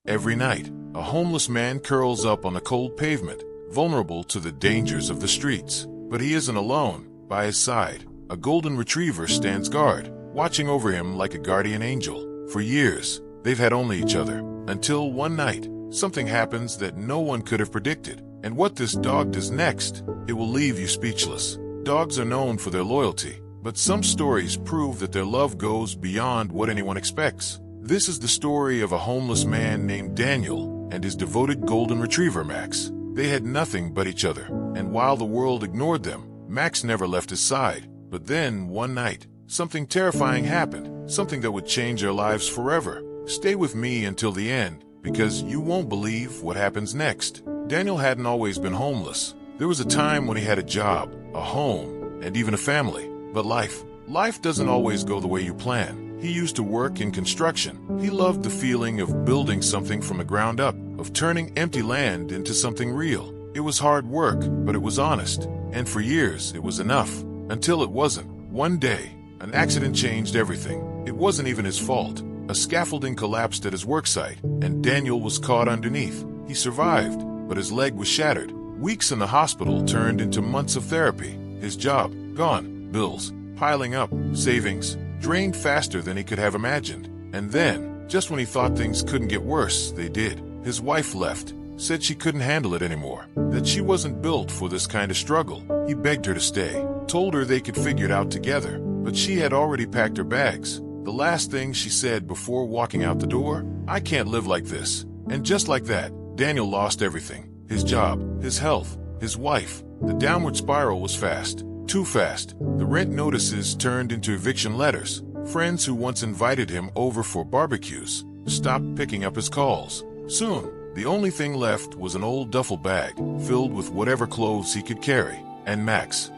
Every night, a homeless man curls up on the cold pavement, vulnerable to the dangers of the streets. But he isn't alone. By his side, a golden retriever stands guard, watching over him like a guardian angel. For years, they've had only each other, until one night, something happens that no one could have predicted. And what this dog does next, it will leave you speechless. Dogs are known for their loyalty, but some stories prove that their love goes beyond what anyone expects. This is the story of a homeless man named Daniel and his devoted golden retriever, Max. They had nothing but each other, and while the world ignored them, Max never left his side. But then, one night, something terrifying happened, something that would change their lives forever. Stay with me until the end, because you won't believe what happens next. Daniel hadn't always been homeless. There was a time when he had a job, a home, and even a family. But life doesn't always go the way you plan. He used to work in construction. He loved the feeling of building something from the ground up, of turning empty land into something real. It was hard work, but it was honest. And for years, it was enough. Until it wasn't. One day, an accident changed everything. It wasn't even his fault. A scaffolding collapsed at his worksite, and Daniel was caught underneath. He survived, but his leg was shattered. Weeks in the hospital turned into months of therapy. His job, gone. Bills, piling up. Savings, drained faster than he could have imagined. And then, just when he thought things couldn't get worse, they did. His wife left, said she couldn't handle it anymore, that she wasn't built for this kind of struggle. He begged her to stay, told her they could figure it out together, but she had already packed her bags. The last thing she said before walking out the door, "I can't live like this." And just like that, Daniel lost everything. His job, his health, his wife. The downward spiral was fast, too fast. The rent notices turned into eviction letters. Friends who once invited him over for barbecues stopped picking up his calls. Soon, the only thing left was an old duffel bag filled with whatever clothes he could carry. And Max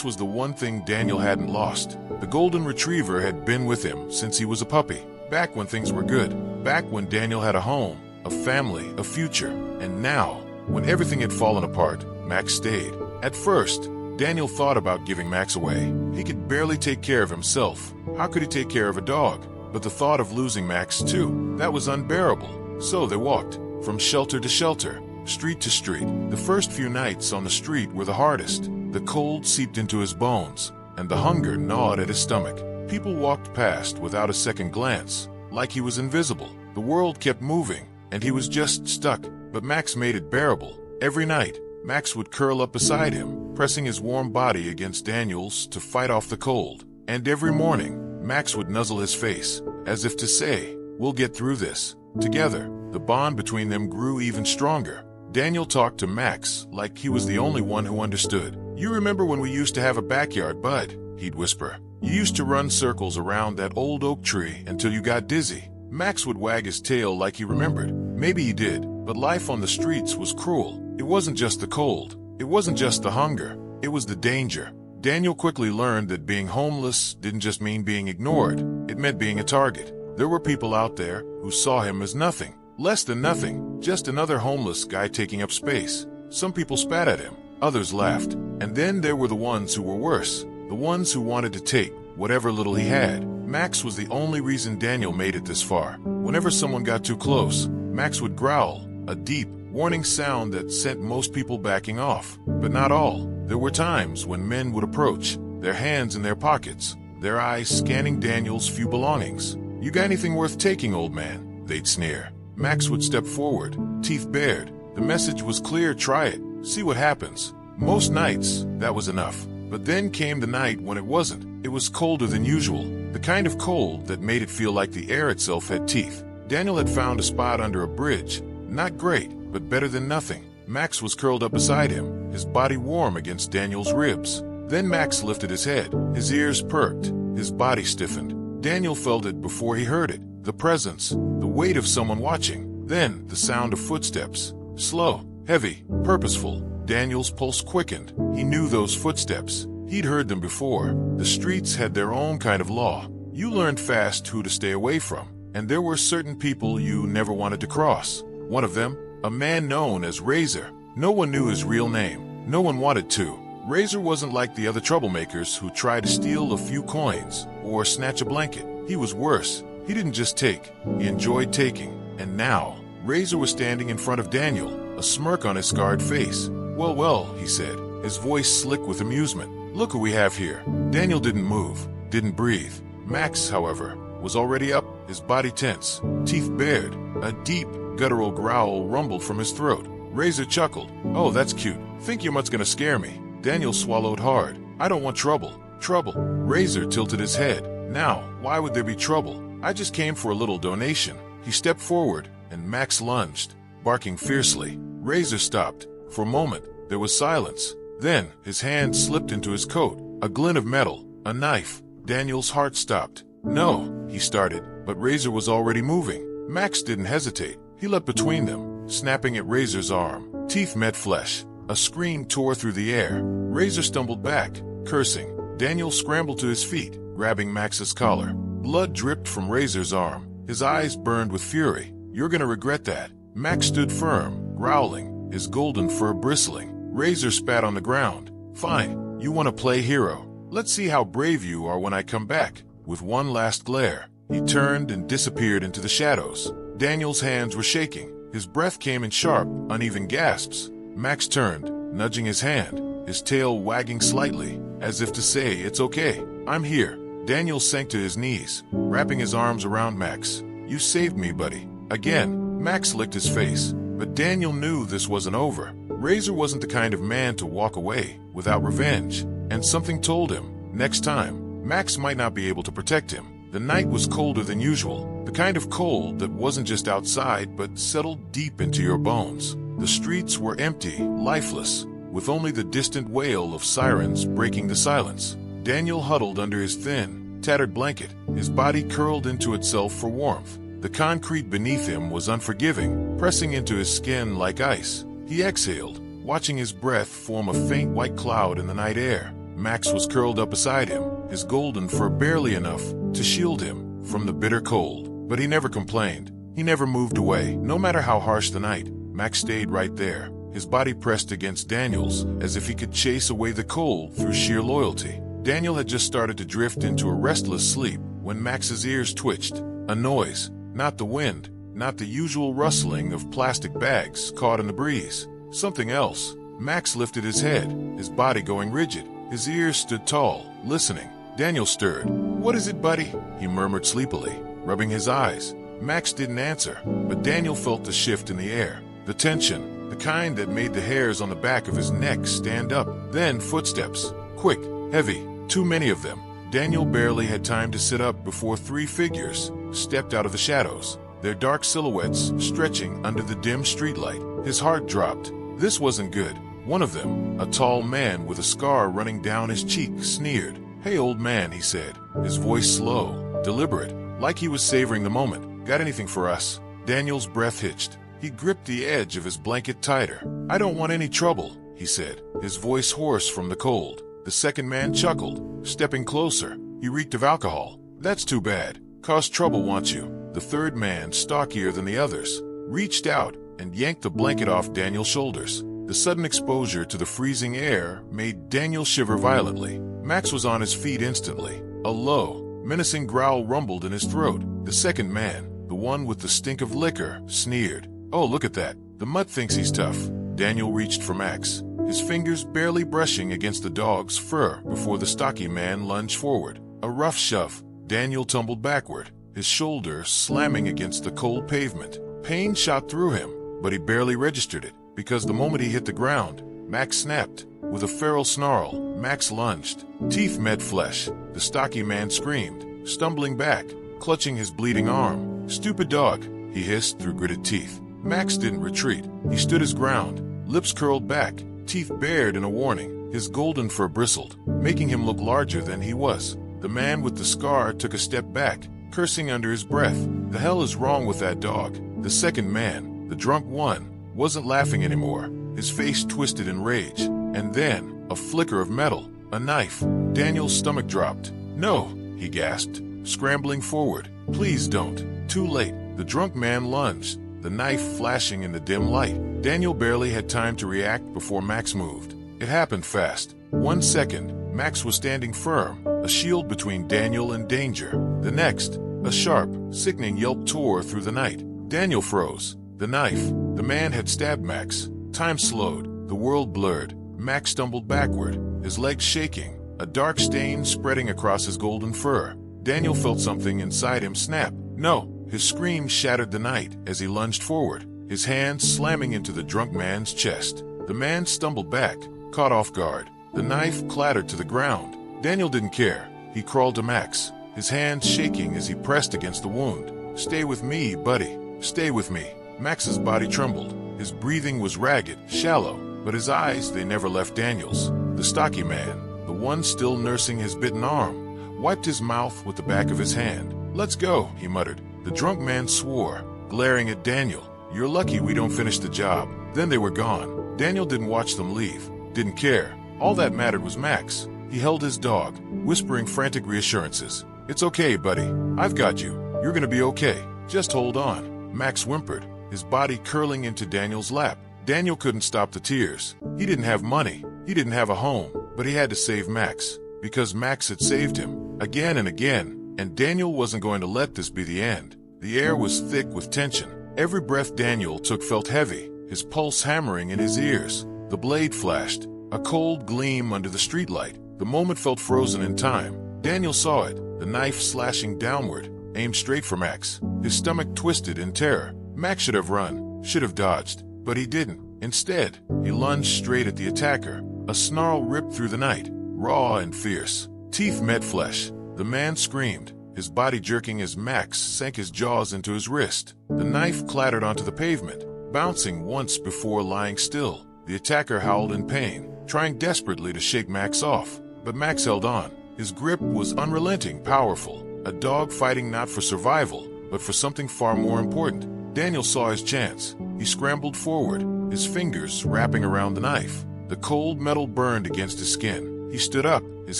was the one thing Daniel hadn't lost. The golden retriever had been with him since he was a puppy, back when things were good, back when Daniel had a home, a family, a future. And now, when everything had fallen apart, Max stayed. At first, Daniel thought about giving Max away. He could barely take care of himself. How could he take care of a dog? But the thought of losing Max too, that was unbearable. So they walked, from shelter to shelter, street to street. The first few nights on the street were the hardest. The cold seeped into his bones, and the hunger gnawed at his stomach. People walked past without a second glance, like he was invisible. The world kept moving, and he was just stuck. But Max made it bearable. Every night, Max would curl up beside him, pressing his warm body against Daniel's to fight off the cold. And every morning, Max would nuzzle his face, as if to say, "We'll get through this together." The bond between them grew even stronger. Daniel talked to Max like he was the only one who understood. "You remember when we used to have a backyard, bud?" he'd whisper. "You used to run circles around that old oak tree until you got dizzy." Max would wag his tail like he remembered. Maybe he did, but life on the streets was cruel. It wasn't just the cold. It wasn't just the hunger. It was the danger. Daniel quickly learned that being homeless didn't just mean being ignored. It meant being a target. There were people out there who saw him as nothing, less than nothing, just another homeless guy taking up space. Some people spat at him, others laughed. And then there were the ones who were worse, the ones who wanted to take whatever little he had. Max was the only reason Daniel made it this far. Whenever someone got too close, Max would growl, a deep, warning sound that sent most people backing off. But not all. There were times when men would approach, their hands in their pockets, their eyes scanning Daniel's few belongings. "You got anything worth taking, old man?" they'd sneer. Max would step forward, teeth bared. The message was clear: try it, see what happens. Most nights, that was enough. But then came the night when it wasn't. It was colder than usual, the kind of cold that made it feel like the air itself had teeth. Daniel had found a spot under a bridge. Not great, but better than nothing. Max was curled up beside him, his body warm against Daniel's ribs. Then Max lifted his head. His ears perked, his body stiffened. Daniel felt it before he heard it. The presence, the weight of someone watching. Then the sound of footsteps. Slow, heavy, purposeful. Daniel's pulse quickened. He knew those footsteps. He'd heard them before. The streets had their own kind of law. You learned fast who to stay away from. And there were certain people you never wanted to cross. One of them, a man known as Razor. No one knew his real name. No one wanted to. Razor wasn't like the other troublemakers who tried to steal a few coins or snatch a blanket. He was worse. He didn't just take. He enjoyed taking. And now, Razor was standing in front of Daniel, a smirk on his scarred face. "Well, well," he said, his voice slick with amusement. "Look who we have here." Daniel didn't move, didn't breathe. Max, however, was already up, his body tense, teeth bared. A deep, guttural growl rumbled from his throat. Razor chuckled. "Oh, that's cute. Think you're much gonna scare me." Daniel swallowed hard. "I don't want trouble." "Trouble?" Razor tilted his head. "Now, why would there be trouble? I just came for a little donation." He stepped forward, and Max lunged, barking fiercely. Razor stopped. For a moment, there was silence. Then, his hand slipped into his coat. A glint of metal, a knife. Daniel's heart stopped. "No," he started, but Razor was already moving. Max didn't hesitate. He leapt between them, snapping at Razor's arm. Teeth met flesh. A scream tore through the air. Razor stumbled back, cursing. Daniel scrambled to his feet, grabbing Max's collar. Blood dripped from Razor's arm. His eyes burned with fury. "You're gonna regret that." Max stood firm, growling, his golden fur bristling. Razor spat on the ground. "Fine, you want to play hero. Let's see how brave you are when I come back." With one last glare, he turned and disappeared into the shadows. Daniel's hands were shaking. His breath came in sharp, uneven gasps. Max turned, nudging his hand, his tail wagging slightly, as if to say, "It's okay, I'm here." Daniel sank to his knees, wrapping his arms around Max. "You saved me, buddy." Again, Max licked his face, but Daniel knew this wasn't over. Razor wasn't the kind of man to walk away without revenge, and something told him, next time, Max might not be able to protect him. The night was colder than usual, the kind of cold that wasn't just outside but settled deep into your bones. The streets were empty, lifeless, with only the distant wail of sirens breaking the silence. Daniel huddled under his thin, tattered blanket, his body curled into itself for warmth. The concrete beneath him was unforgiving, pressing into his skin like ice. He exhaled, watching his breath form a faint white cloud in the night air. Max was curled up beside him, his golden fur barely enough to shield him from the bitter cold. But he never complained. He never moved away. No matter how harsh the night, Max stayed right there, his body pressed against Daniel's, as if he could chase away the cold through sheer loyalty. Daniel had just started to drift into a restless sleep when Max's ears twitched. A noise, not the wind, not the usual rustling of plastic bags caught in the breeze. Something else. Max lifted his head, his body going rigid. His ears stood tall, listening. Daniel stirred. "What is it, buddy?" he murmured sleepily, rubbing his eyes. Max didn't answer, but Daniel felt the shift in the air. The tension, the kind that made the hairs on the back of his neck stand up. Then footsteps. Quick, heavy, too many of them. Daniel barely had time to sit up before three figures stepped out of the shadows, their dark silhouettes stretching under the dim streetlight. His heart dropped. This wasn't good. One of them, a tall man with a scar running down his cheek, sneered. "Hey, old man," he said, his voice slow, deliberate, like he was savoring the moment. "Got anything for us?" Daniel's breath hitched. He gripped the edge of his blanket tighter. "I don't want any trouble," he said, his voice hoarse from the cold. The second man chuckled, stepping closer. He reeked of alcohol. "That's too bad. Cause trouble wants you." The third man, stockier than the others, reached out and yanked the blanket off Daniel's shoulders. The sudden exposure to the freezing air made Daniel shiver violently. Max was on his feet instantly. A low, menacing growl rumbled in his throat. The second man, the one with the stink of liquor, sneered. "Oh, look at that. The mutt thinks he's tough." Daniel reached for Max, his fingers barely brushing against the dog's fur before the stocky man lunged forward. A rough shove. Daniel tumbled backward, his shoulder slamming against the cold pavement. Pain shot through him, but he barely registered it, because the moment he hit the ground, Max snapped. With a feral snarl, Max lunged. Teeth met flesh. The stocky man screamed, stumbling back, clutching his bleeding arm. "Stupid dog," he hissed through gritted teeth. Max didn't retreat. He stood his ground, lips curled back, teeth bared in a warning. His golden fur bristled, making him look larger than he was. The man with the scar took a step back, cursing under his breath. The hell is wrong with that dog? The second man, the drunk one, wasn't laughing anymore, his face twisted in rage. And then, a flicker of metal, a knife. Daniel's stomach dropped. "No," he gasped, scrambling forward. "Please don't." Too late. The drunk man lunged, the knife flashing in the dim light. Daniel barely had time to react before Max moved. It happened fast. 1 second, Max was standing firm, a shield between Daniel and danger. The next, a sharp, sickening yelp tore through the night. Daniel froze. The knife. The man had stabbed Max. Time slowed. The world blurred. Max stumbled backward, his legs shaking, a dark stain spreading across his golden fur. Daniel felt something inside him snap. No! His scream shattered the night as he lunged forward, his hands slamming into the drunk man's chest. The man stumbled back, caught off guard. The knife clattered to the ground. Daniel didn't care. He crawled to Max, his hands shaking as he pressed against the wound. "Stay with me, buddy. Stay with me." Max's body trembled. His breathing was ragged, shallow, but his eyes, they never left Daniel's. The stocky man, the one still nursing his bitten arm, wiped his mouth with the back of his hand. "Let's go," he muttered. The drunk man swore, glaring at Daniel. "You're lucky we don't finish the job." Then they were gone. Daniel didn't watch them leave, didn't care. All that mattered was Max. He held his dog, whispering frantic reassurances. "It's okay, buddy. I've got you. You're gonna be okay. Just hold on." Max whimpered, his body curling into Daniel's lap. Daniel couldn't stop the tears. He didn't have money. He didn't have a home, but he had to save Max, because Max had saved him again and again, and Daniel wasn't going to let this be the end. The air was thick with tension. Every breath Daniel took felt heavy, his pulse hammering in his ears. The blade flashed, a cold gleam under the streetlight. The moment felt frozen in time. Daniel saw it, the knife slashing downward, aimed straight for Max. His stomach twisted in terror. Max should have run, should have dodged, but he didn't. Instead, he lunged straight at the attacker. A snarl ripped through the night, raw and fierce. Teeth met flesh. The man screamed, his body jerking as Max sank his jaws into his wrist. The knife clattered onto the pavement, bouncing once before lying still. The attacker howled in pain, trying desperately to shake Max off. But Max held on. His grip was unrelenting, powerful. A dog fighting not for survival, but for something far more important. Daniel saw his chance. He scrambled forward, his fingers wrapping around the knife. The cold metal burned against his skin. He stood up, his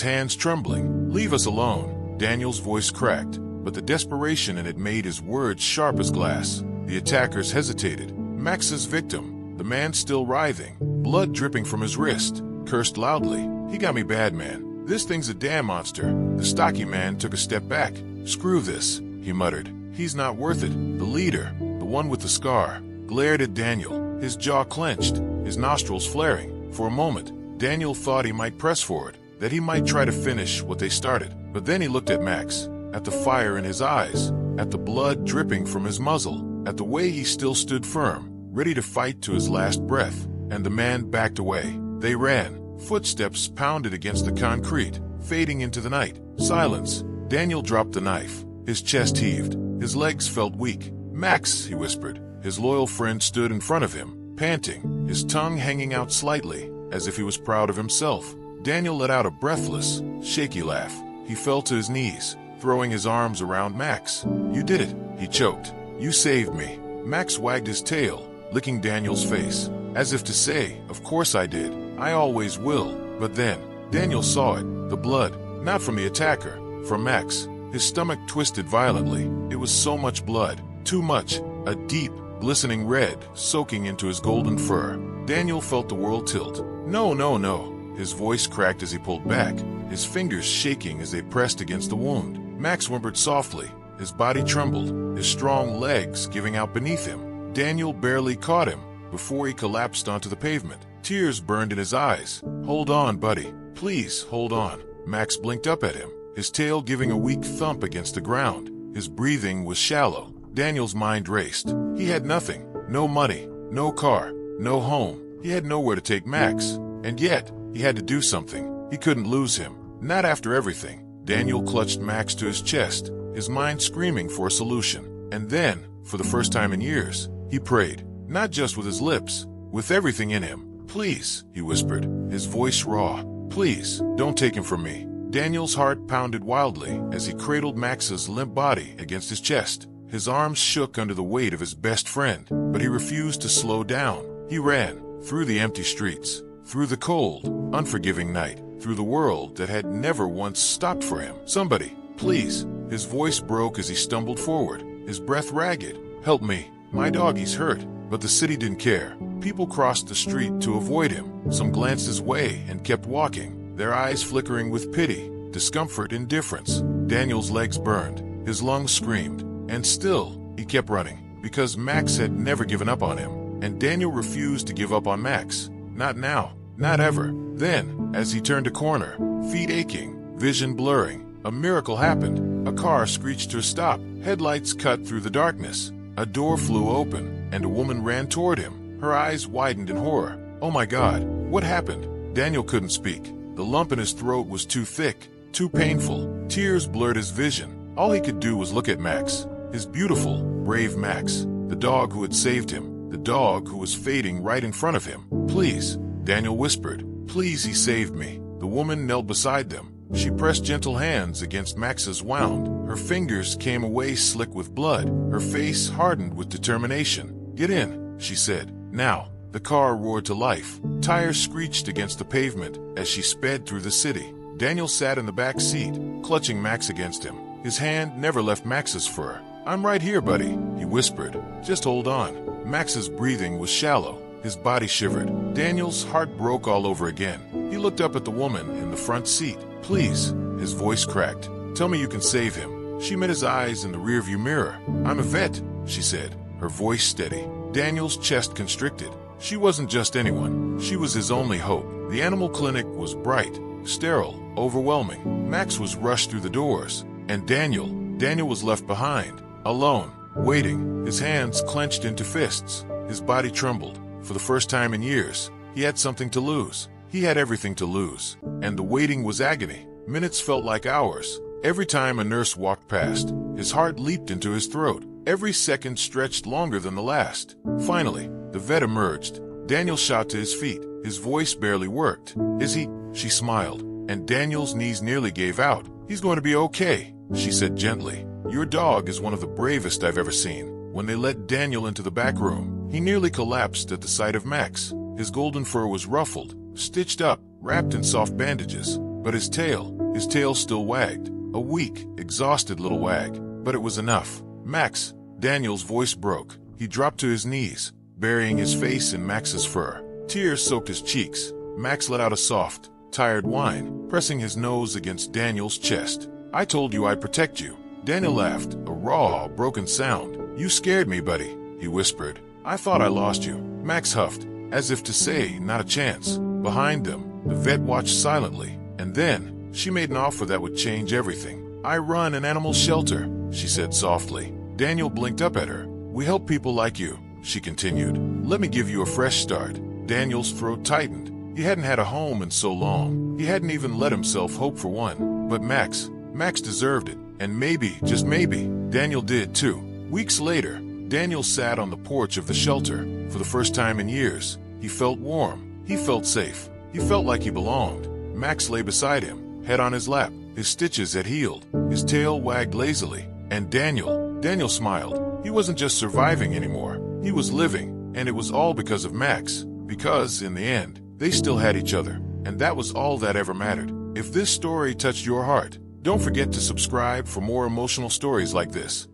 hands trembling. "Leave us alone." Daniel's voice cracked, but the desperation in it made his words sharp as glass. The attackers hesitated. Max's victim, the man still writhing, blood dripping from his wrist, cursed loudly. "He got me bad, man. This thing's a damn monster." The stocky man took a step back. "Screw this," he muttered. "He's not worth it." The leader, the one with the scar, glared at Daniel, his jaw clenched, his nostrils flaring. For a moment, Daniel thought he might press forward, that he might try to finish what they started. But then he looked at Max, at the fire in his eyes, at the blood dripping from his muzzle, at the way he still stood firm, ready to fight to his last breath, and the man backed away. They ran. Footsteps pounded against the concrete, fading into the night. Silence. Daniel dropped the knife. His chest heaved. His legs felt weak. "Max," he whispered. His loyal friend stood in front of him, panting, his tongue hanging out slightly, as if he was proud of himself. Daniel let out a breathless, shaky laugh. He fell to his knees, throwing his arms around Max. "You did it," he choked. "You saved me." Max wagged his tail, licking Daniel's face, as if to say, "Of course I did. I always will." But then, Daniel saw it, the blood, not from the attacker, from Max. His stomach twisted violently. It was so much blood, too much, a deep, glistening red, soaking into his golden fur. Daniel felt the world tilt. "No, no, no." His voice cracked as he pulled back, his fingers shaking as they pressed against the wound. Max whimpered softly, his body trembled, his strong legs giving out beneath him. Daniel barely caught him before he collapsed onto the pavement. Tears burned in his eyes. "Hold on, buddy. Please, hold on." Max blinked up at him, his tail giving a weak thump against the ground. His breathing was shallow. Daniel's mind raced. He had nothing. No money, no car, no home. He had nowhere to take Max. And yet, he had to do something. He couldn't lose him. Not after everything. Daniel clutched Max to his chest, his mind screaming for a solution. And then, for the first time in years, he prayed. Not just with his lips, with everything in him. "Please," he whispered, his voice raw. "Please, don't take him from me." Daniel's heart pounded wildly as he cradled Max's limp body against his chest. His arms shook under the weight of his best friend, but he refused to slow down. He ran, through the empty streets, through the cold, unforgiving night, through the world that had never once stopped for him. "Somebody, please." His voice broke as he stumbled forward, his breath ragged. "Help me. My doggy's hurt." But the city didn't care. People crossed the street to avoid him. Some glanced his way and kept walking, their eyes flickering with pity, discomfort, indifference. Daniel's legs burned. His lungs screamed. And still, he kept running. because Max had never given up on him, and Daniel refused to give up on Max. Not now, not ever. Then, as he turned a corner, feet aching, vision blurring, a miracle happened. A car screeched to a stop, headlights cut through the darkness. A door flew open, and a woman ran toward him. Her eyes widened in horror. Oh my God, what happened? Daniel couldn't speak. The lump in his throat was too thick, too painful. Tears blurred his vision. All he could do was look at Max, his beautiful, brave Max, the dog who had saved him, the dog who was fading right in front of him. Please, Daniel whispered. Please, he saved me. The woman knelt beside them. She pressed gentle hands against Max's wound. Her fingers came away slick with blood. Her face hardened with determination. Get in, she said. Now. The car roared to life. Tires screeched against the pavement as she sped through the city. Daniel sat in the back seat, clutching Max against him. His hand never left Max's fur. I'm right here, buddy, he whispered. Just hold on. Max's breathing was shallow. His body shivered. Daniel's heart broke all over again. He looked up at the woman in the front seat. Please, his voice cracked. Tell me you can save him. She met his eyes in the rearview mirror. I'm a vet, she said, her voice steady. Daniel's chest constricted. She wasn't just anyone. She was his only hope. The animal clinic was bright, sterile, overwhelming. Max was rushed through the doors, and Daniel was left behind, alone, waiting, his hands clenched into fists. His body trembled. For the first time in years, he had something to lose. He had everything to lose, and the waiting was agony. Minutes felt like hours. Every time a nurse walked past, his heart leaped into his throat. Every second stretched longer than the last. Finally, the vet emerged. Daniel shot to his feet. His voice barely worked. Is he? She smiled, and Daniel's knees nearly gave out. He's going to be okay, she said gently. Your dog is one of the bravest I've ever seen. When they let Daniel into the back room, he nearly collapsed at the sight of Max. His golden fur was ruffled, stitched up, wrapped in soft bandages. But his tail still wagged. A weak, exhausted little wag. But it was enough. Max, Daniel's voice broke. He dropped to his knees, burying his face in Max's fur. Tears soaked his cheeks. Max let out a soft, tired whine, pressing his nose against Daniel's chest. I told you I'd protect you. Daniel laughed, a raw, broken sound. You scared me, buddy, he whispered. I thought I lost you. Max huffed, as if to say, not a chance. Behind them, the vet watched silently, and then she made an offer that would change everything. I run an animal shelter, she said softly. Daniel blinked up at her. We help people like you, she continued. Let me give you a fresh start. Daniel's throat tightened. He hadn't had a home in so long. He hadn't even let himself hope for one. But Max deserved it. And maybe, just maybe, Daniel did too. Weeks later, Daniel sat on the porch of the shelter. For the first time in years, he felt warm. He felt safe. He felt like he belonged. Max lay beside him, head on his lap. His stitches had healed. His tail wagged lazily. And Daniel smiled. He wasn't just surviving anymore. He was living. And it was all because of Max. Because, in the end, they still had each other. And that was all that ever mattered. If this story touched your heart, don't forget to subscribe for more emotional stories like this.